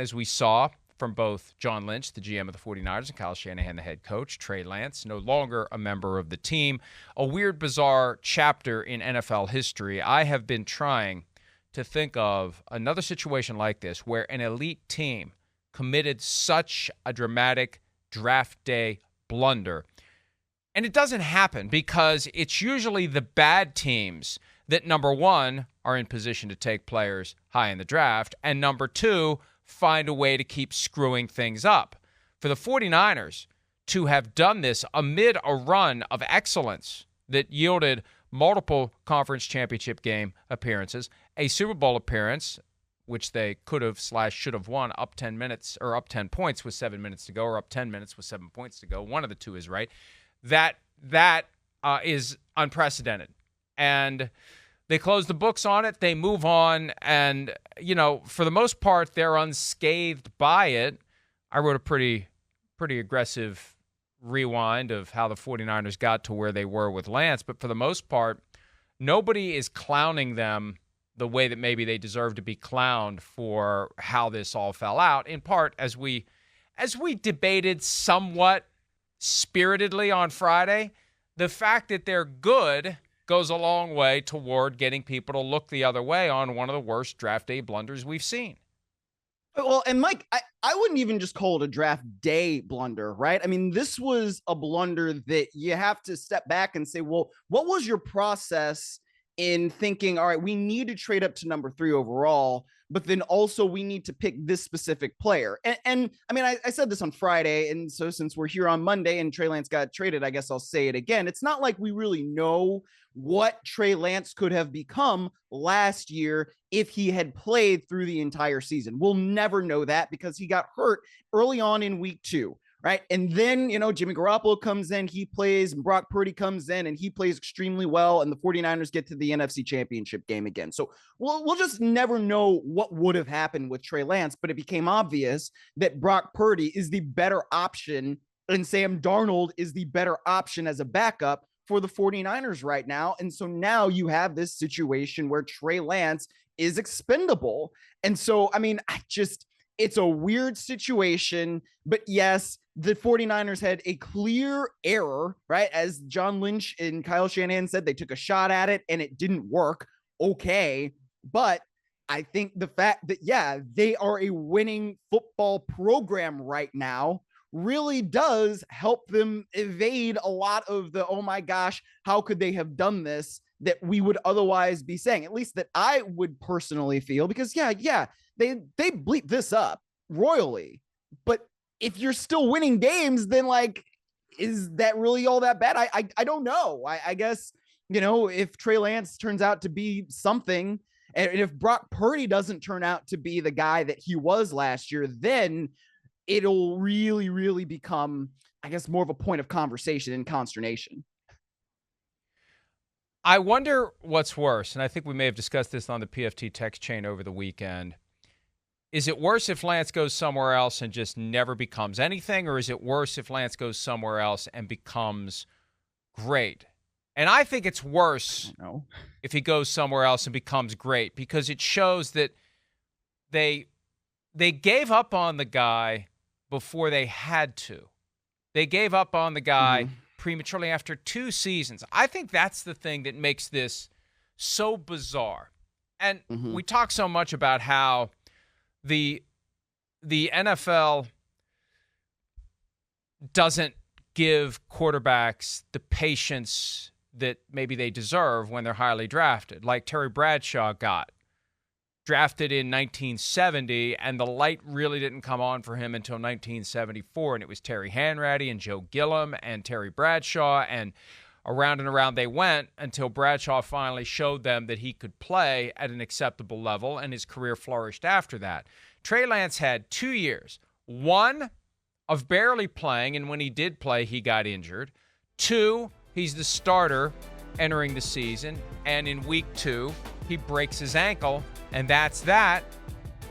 as we saw from both John Lynch, the GM of the 49ers, and Kyle Shanahan, the head coach, Trey Lance, no longer a member of the team. A weird, bizarre chapter in NFL history. I have been trying to think of another situation like this where an elite team committed such a dramatic draft day blunder. And it doesn't happen because it's usually the bad teams that, number one, are in position to take players high in the draft, and number two, find a way to keep screwing things up. For the 49ers to have done this amid a run of excellence that yielded multiple conference championship game appearances, a Super Bowl appearance, which they could have / should have won up 10 minutes or up 10 points with 7 minutes to go, or up 10 minutes with 7 points to go. One of the two is right. That is unprecedented. And they close the books on it. They move on. And, for the most part, they're unscathed by it. I wrote a pretty aggressive rewind of how the 49ers got to where they were with Lance. But for the most part, nobody is clowning them the way that maybe they deserve to be clowned for how this all fell out. In part, as we debated somewhat spiritedly on Friday, the fact that they're good goes a long way toward getting people to look the other way on one of the worst draft day blunders we've seen. Well, and Mike, I wouldn't even just call it a draft day blunder, right? I mean, this was a blunder that you have to step back and say, well, what was your process in thinking, all right, we need to trade up to number 3 overall, but then also we need to pick this specific player. And I mean, I said this on Friday, and so since we're here on Monday and Trey Lance got traded, I guess I'll say it again. It's not like we really know what Trey Lance could have become last year if he had played through the entire season. We'll never know that because he got hurt early on in week 2. Right. And then, Jimmy Garoppolo comes in, he plays, and Brock Purdy comes in and he plays extremely well. And the 49ers get to the NFC Championship game again. So we'll just never know what would have happened with Trey Lance. But it became obvious that Brock Purdy is the better option and Sam Darnold is the better option as a backup for the 49ers right now. And so now you have this situation where Trey Lance is expendable. And so, I mean, it's a weird situation, but yes, the 49ers had a clear error, right? As John Lynch and Kyle Shanahan said, they took a shot at it and it didn't work. Okay. But I think the fact that, they are a winning football program right now really does help them evade a lot of the, oh my gosh, how could they have done this that we would otherwise be saying, at least that I would personally feel, because they bleep this up royally, but if you're still winning games, then is that really all that bad? I don't know. I guess, if Trey Lance turns out to be something, and if Brock Purdy doesn't turn out to be the guy that he was last year, then it'll really, really become, I guess, more of a point of conversation and consternation. I wonder what's worse, and I think we may have discussed this on the PFT text chain over the weekend. Is it worse if Lance goes somewhere else and just never becomes anything, or is it worse if Lance goes somewhere else and becomes great? And I think it's worse if he goes somewhere else and becomes great, because it shows that they gave up on the guy before they had to. They gave up on the guy prematurely after 2 seasons. I think that's the thing that makes this so bizarre. And we talk so much about how the NFL doesn't give quarterbacks the patience that maybe they deserve when they're highly drafted, like Terry Bradshaw got drafted in 1970, and the light really didn't come on for him until 1974, and it was Terry Hanratty and Joe Gilliam and Terry Bradshaw, and around and around they went until Bradshaw finally showed them that he could play at an acceptable level, and his career flourished after that. Trey Lance had 2 years, one of barely playing, and when he did play, he got injured. 2, he's the starter entering the season, and in week 2, he breaks his ankle, and that's that,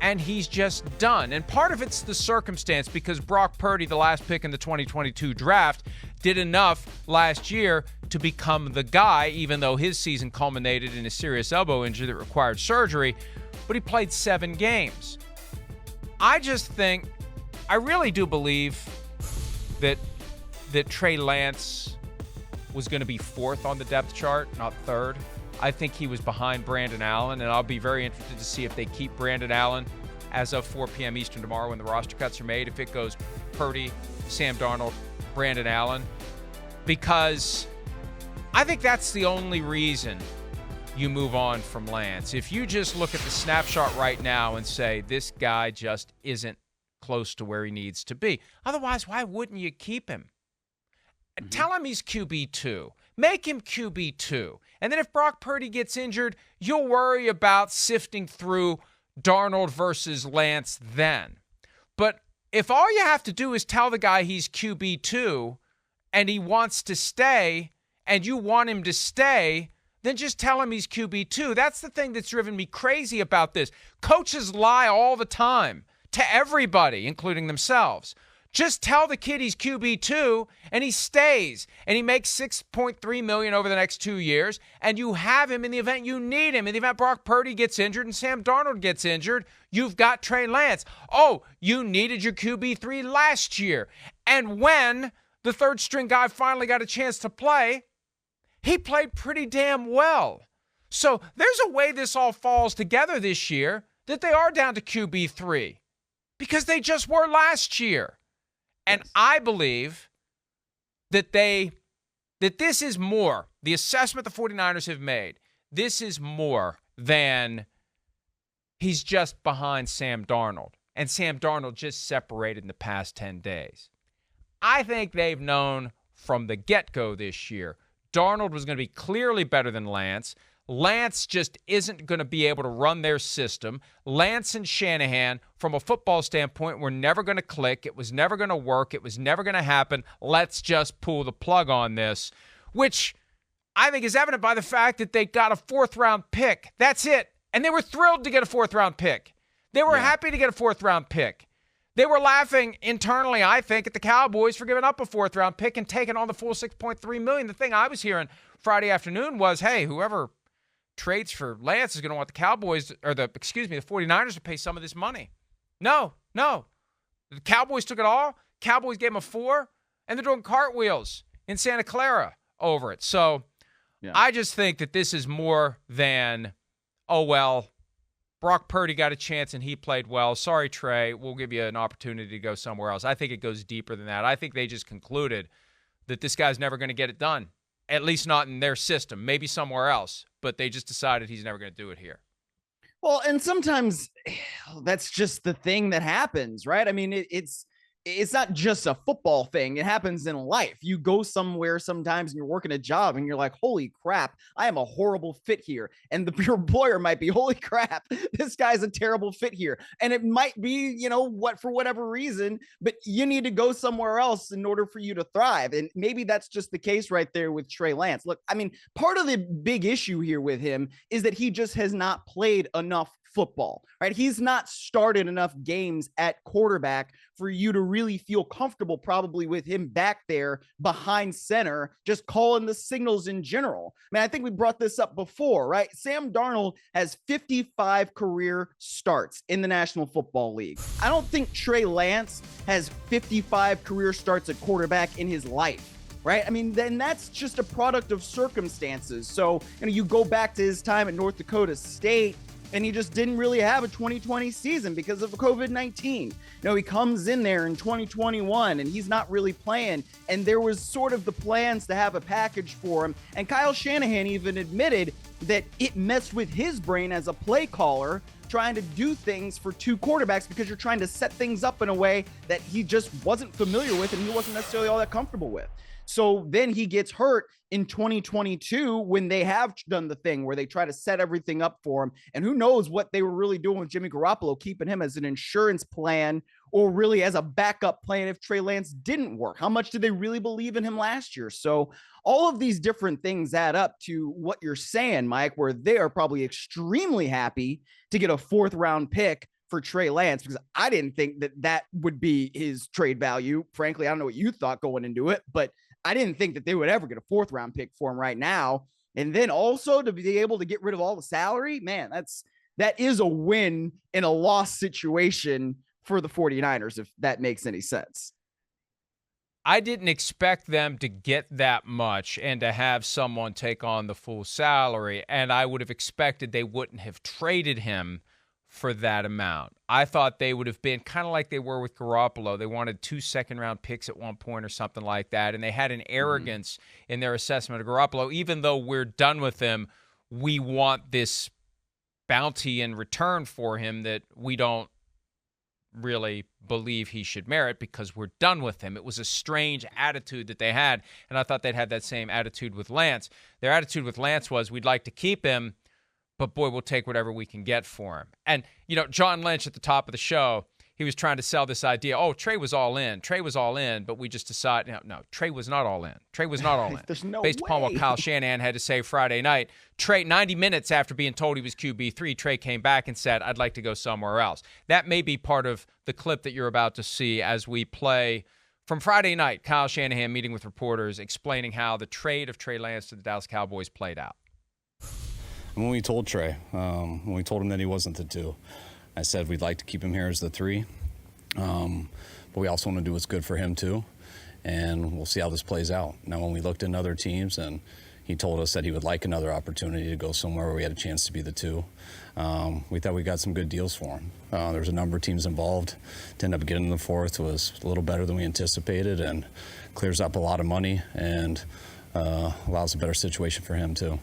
and he's just done. And part of it's the circumstance, because Brock Purdy, the last pick in the 2022 draft, did enough last year to become the guy, even though his season culminated in a serious elbow injury that required surgery, but he played 7 games. I just think, I really do believe that Trey Lance was going to be fourth on the depth chart, not third. I think he was behind Brandon Allen, and I'll be very interested to see if they keep Brandon Allen as of 4 p.m. Eastern tomorrow when the roster cuts are made, if it goes Purdy, Sam Darnold, Brandon Allen, because I think that's the only reason you move on from Lance. If you just look at the snapshot right now and say, this guy just isn't close to where he needs to be. Otherwise, why wouldn't you keep him? Tell him he's QB2. Make him QB2. And then if Brock Purdy gets injured, you'll worry about sifting through Darnold versus Lance then. But if all you have to do is tell the guy he's QB2 and he wants to stay and you want him to stay, then just tell him he's QB2. That's the thing that's driven me crazy about this. Coaches lie all the time to everybody, including themselves. Just tell the kid he's QB2 and he stays and he makes $6.3 million over the next 2 years, and you have him in the event you need him. In the event Brock Purdy gets injured and Sam Darnold gets injured, you've got Trey Lance. Oh, you needed your QB3 last year. And when the third string guy finally got a chance to play, he played pretty damn well. So there's a way this all falls together this year that they are down to QB3 because they just were last year. And I believe that this is more, the assessment the 49ers have made, this is more than he's just behind Sam Darnold. And Sam Darnold just separated in the past 10 days. I think they've known from the get-go this year, Darnold was going to be clearly better than Lance. Lance just isn't going to be able to run their system. Lance and Shanahan, from a football standpoint, were never going to click. It was never going to work. It was never going to happen. Let's just pull the plug on this, which I think is evident by the fact that they got a fourth-round pick. That's it. And they were thrilled to get a fourth-round pick. They were happy to get a fourth-round pick. They were laughing internally, I think, at the Cowboys for giving up a fourth-round pick and taking on the full $6.3 million. The thing I was hearing Friday afternoon was, hey, whoever trades for Lance is going to want the Cowboys, or the 49ers to pay some of this money. No. The Cowboys took it all. Cowboys gave him a 4, and they're doing cartwheels in Santa Clara over it. So I just think that this is more than, oh, well, Brock Purdy got a chance and he played well. Sorry, Trey, we'll give you an opportunity to go somewhere else. I think it goes deeper than that. I think they just concluded that this guy's never going to get it done, at least not in their system, maybe somewhere else. But they just decided he's never going to do it here. Well, and sometimes that's just the thing that happens, right? I mean, it's not just a football thing. It happens in life. You go somewhere sometimes and you're working a job and you're like, holy crap, I am a horrible fit here. And your employer might be, holy crap, this guy's a terrible fit here. And it might be, for whatever reason, but you need to go somewhere else in order for you to thrive. And maybe that's just the case right there with Trey Lance. Look, I mean, part of the big issue here with him is that he just has not played enough football, right? He's not started enough games at quarterback for you to really feel comfortable probably with him back there behind center, just calling the signals in general. I mean, I think we brought this up before, right? Sam Darnold has 55 career starts in the National Football League. I don't think Trey Lance has 55 career starts at quarterback in his life. Right. I mean, then that's just a product of circumstances. So, you go back to his time at North Dakota State, and he just didn't really have a 2020 season because of COVID-19. He comes in there in 2021 and he's not really playing. And there was sort of the plans to have a package for him. And Kyle Shanahan even admitted that it messed with his brain as a play caller, trying to do things for two quarterbacks because you're trying to set things up in a way that he just wasn't familiar with and he wasn't necessarily all that comfortable with. So then he gets hurt in 2022 when they have done the thing where they try to set everything up for him. And who knows what they were really doing with Jimmy Garoppolo, keeping him as an insurance plan or really as a backup plan if Trey Lance didn't work. How much did they really believe in him last year? So all of these different things add up to what you're saying, Mike, where they are probably extremely happy to get a 4th-round pick for Trey Lance, because I didn't think that would be his trade value. Frankly, I don't know what you thought going into it, but I didn't think that they would ever get a 4th-round pick for him right now. And then also to be able to get rid of all the salary, man, that is a win in a loss situation for the 49ers, if that makes any sense. I didn't expect them to get that much and to have someone take on the full salary, and I would have expected they wouldn't have traded him for that amount. I thought they would have been kind of like they were with Garoppolo. They wanted 2 second-round picks at one point or something like that, and they had an arrogance in their assessment of Garoppolo. Even though we're done with him, we want this bounty in return for him that we don't really believe he should merit because we're done with him. It was a strange attitude that they had, and I thought they'd had that same attitude with Lance. Their attitude with Lance was, we'd like to keep him, but boy, we'll take whatever we can get for him. And, John Lynch at the top of the show, he was trying to sell this idea, Trey was all in. Trey was all in, but we just decided, no, Trey was not all in. Trey was not all in. There's no Based way. upon what Kyle Shanahan had to say Friday night, Trey, 90 minutes after being told he was QB3, Trey came back and said, I'd like to go somewhere else. That may be part of the clip that you're about to see as we play from Friday night, Kyle Shanahan meeting with reporters, explaining how the trade of Trey Lance to the Dallas Cowboys played out. When we told Trey, when we told him that he wasn't the 2, I said we'd like to keep him here as the 3, but we also want to do what's good for him too, and we'll see how this plays out. Now, when we looked at other teams and he told us that he would like another opportunity to go somewhere where we had a chance to be the 2, we thought we got some good deals for him. There's a number of teams involved. To end up getting the 4th was a little better than we anticipated and clears up a lot of money and allows a better situation for him too.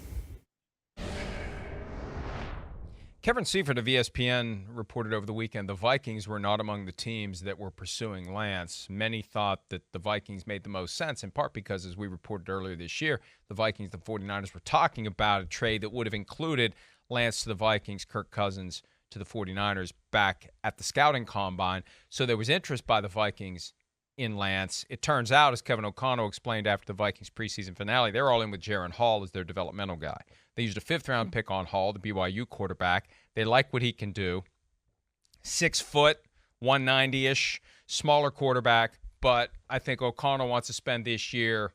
Kevin Seifert of ESPN reported over the weekend the Vikings were not among the teams that were pursuing Lance. Many thought that the Vikings made the most sense, in part because, as we reported earlier this year, the Vikings, the 49ers, were talking about a trade that would have included Lance to the Vikings, Kirk Cousins to the 49ers back at the scouting combine. So there was interest by the Vikings in Lance. It turns out, as Kevin O'Connell explained after the Vikings preseason finale, they're all in with Jaron Hall as their developmental guy. They used a 5th-round pick on Hall, the BYU quarterback. They like what he can do. 6 foot, 190-ish, smaller quarterback, but I think O'Connell wants to spend this year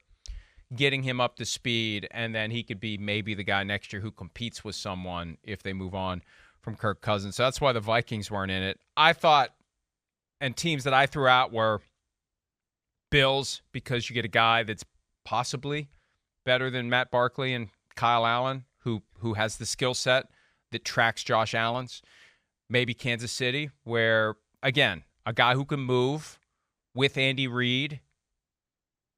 getting him up to speed, and then he could be maybe the guy next year who competes with someone if they move on from Kirk Cousins. So that's why the Vikings weren't in it. I thought, and teams that I threw out were Bills, because you get a guy that's possibly better than Matt Barkley and Kyle Allen, who has the skill set that tracks Josh Allen's. Maybe Kansas City, where, again, a guy who can move with Andy Reid,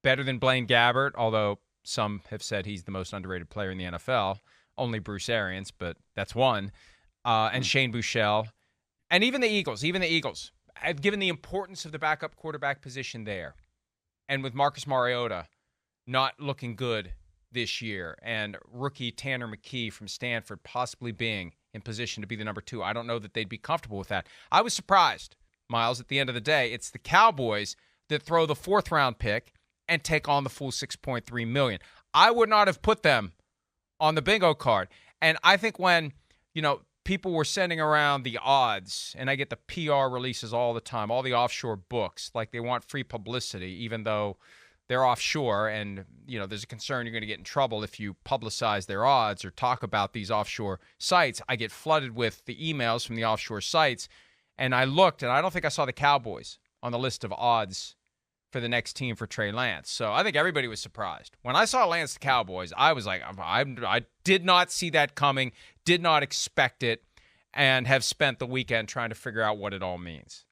better than Blaine Gabbert, although some have said he's the most underrated player in the NFL. Only Bruce Arians, but that's one. And Shane Buechele. And even the Eagles. I've given the importance of the backup quarterback position there. And with Marcus Mariota not looking good this year, and rookie Tanner McKee from Stanford possibly being in position to be the number 2, I don't know that they'd be comfortable with that. I was surprised, Myles, at the end of the day, it's the Cowboys that throw the 4th-round pick and take on the full $6.3 million. I would not have put them on the bingo card. And I think when, people were sending around the odds, and I get the PR releases all the time, all the offshore books, like they want free publicity, even though they're offshore, and there's a concern you're going to get in trouble if you publicize their odds or talk about these offshore sites. I get flooded with the emails from the offshore sites, and I looked, and I don't think I saw the Cowboys on the list of odds for the next team for Trey Lance. So I think everybody was surprised. When I saw Lance the Cowboys, I was like, I did not see that coming, did not expect it, and have spent the weekend trying to figure out what it all means.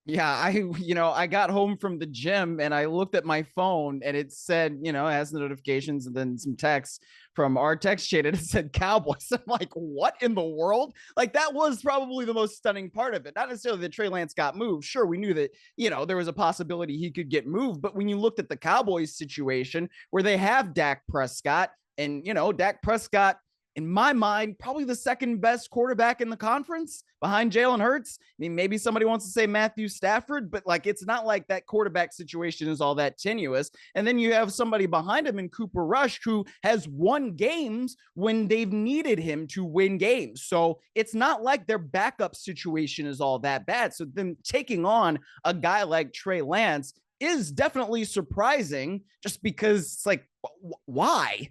Yeah, I got home from the gym and I looked at my phone and it said, it has the notifications and then some texts from our text chain and it said Cowboys. I'm like, what in the world? Like, that was probably the most stunning part of it. Not necessarily that Trey Lance got moved. Sure, we knew that, there was a possibility he could get moved. But when you looked at the Cowboys situation where they have Dak Prescott and, Dak Prescott, in my mind, probably the second best quarterback in the conference behind Jalen Hurts. I mean, maybe somebody wants to say Matthew Stafford, but it's not like that quarterback situation is all that tenuous. And then you have somebody behind him in Cooper Rush who has won games when they've needed him to win games. So it's not like their backup situation is all that bad. So then taking on a guy like Trey Lance is definitely surprising, just because it's like, why?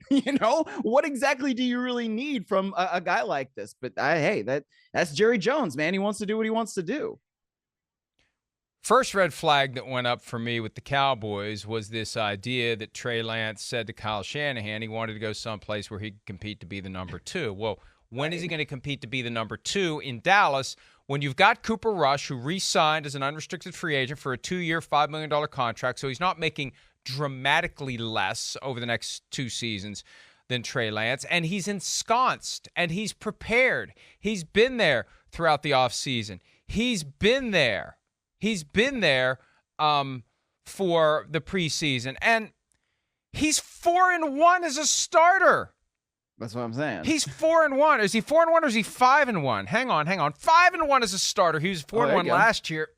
What exactly do you really need from a guy like this? But hey, that's Jerry Jones, man. He wants to do what he wants to do. first red flag that went up for me with the Cowboys was this idea that Trey Lance said to Kyle Shanahan he wanted to go someplace where he could compete to be the number 2. Well, when is he going to compete to be the number 2 in Dallas when you've got Cooper Rush, who re-signed as an unrestricted free agent for a 2-year, $5 million contract, so he's not making dramatically less over the next 2 seasons than Trey Lance, and he's ensconced, and he's prepared. He's been there throughout the offseason. He's been there. He's been there for the preseason, and he's 4-1 as a starter. That's what I'm saying. He's 4-1. Is he 4-1 or is he 5-1? Hang on. 5-1 as a starter. He was 4-1 last year.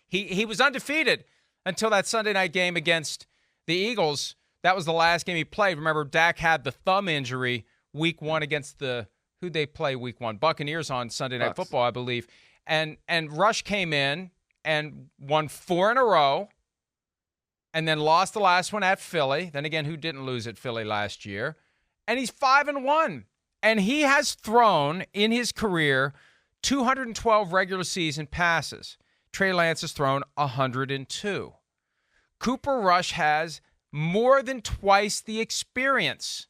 He was undefeated until that Sunday night game against the Eagles. That was the last game he played. Remember, Dak had the thumb injury week 1 against who'd they play week 1? Buccaneers on Sunday Night Football, I believe. And Rush came in and won 4 in a row and then lost the last one at Philly. Then again, who didn't lose at Philly last year? And he's 5-1. And he has thrown in his career 212 regular season passes. Trey Lance has thrown 102. Cooper Rush has more than twice the experience.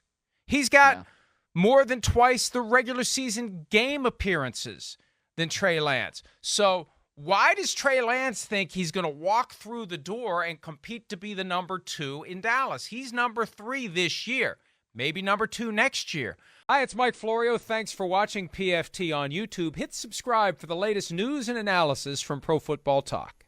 He's got more than twice the regular season game appearances than Trey Lance. So why does Trey Lance think he's going to walk through the door and compete to be the number 2 in Dallas? He's number 3 this year, maybe number 2 next year. Hi, it's Mike Florio. Thanks for watching PFT on YouTube. Hit subscribe for the latest news and analysis from Pro Football Talk.